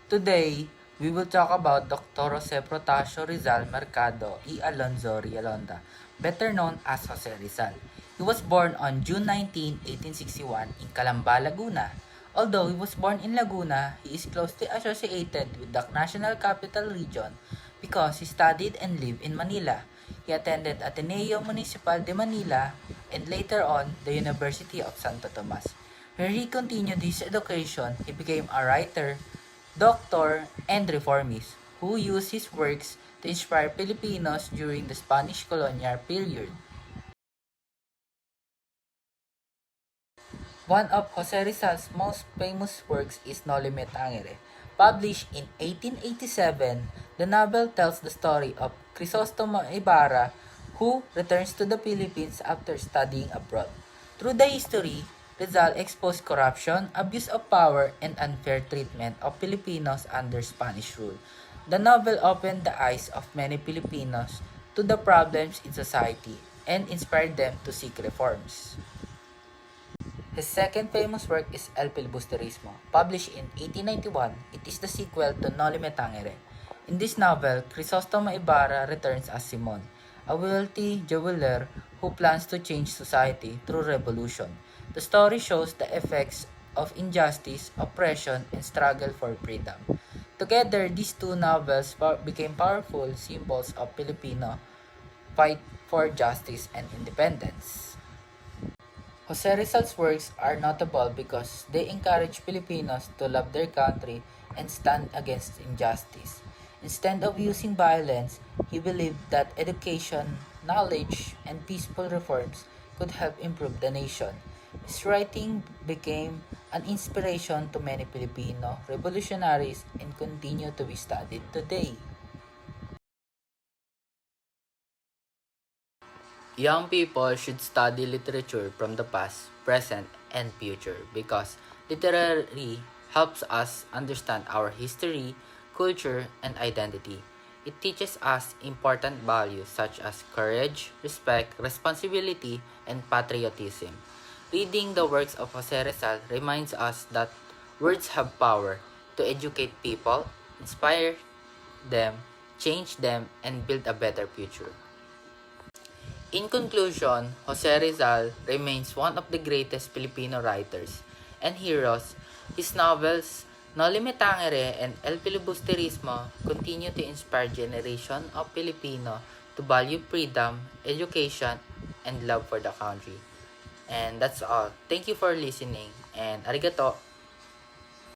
Today, we will talk about Dr. Jose Protasio Rizal Mercado y Alonzo Rialonda, better known as Jose Rizal. He was born on June 19, 1861 in Calamba, Laguna. Although he was born in Laguna, he is closely associated with the National Capital Region because he studied and lived in Manila. He attended Ateneo Municipal de Manila and later on the University of Santo Tomas. Where he continued his education, he became a writer, doctor, and reformist who used his works to inspire Filipinos during the Spanish colonial period. One of Jose Rizal's most famous works is Noli Me Tangere. Published in 1887, the novel tells the story of Crisostomo Ibarra who returns to the Philippines after studying abroad. Through the history, Rizal exposed corruption, abuse of power, and unfair treatment of Filipinos under Spanish rule. The novel opened the eyes of many Filipinos to the problems in society and inspired them to seek reforms. His second famous work is El Filibusterismo. Published in 1891, it is the sequel to Noli Me Tangere. In this novel, Crisostomo Ibarra returns as Simon, a wealthy jeweler who plans to change society through revolution. The story shows the effects of injustice, oppression, and struggle for freedom. Together, these two novels became powerful symbols of Filipino fight for justice and independence. Jose Rizal's works are notable because they encourage Filipinos to love their country and stand against injustice. Instead of using violence, he believed that education, knowledge, and peaceful reforms could help improve the nation. His writing became an inspiration to many Filipino revolutionaries and continue to be studied today. Young people should study literature from the past, present, and future because literary helps us understand our history, culture, and identity. It teaches us important values such as courage, respect, responsibility, and patriotism. Reading the works of Jose Rizal reminds us that words have power to educate people, inspire them, change them, and build a better future. In conclusion, Jose Rizal remains one of the greatest Filipino writers and heroes. His novels, Noli Me Tangere and El Filibusterismo, continue to inspire generations of Filipino to value freedom, education, and love for the country. And that's all. Thank you for listening and arigato.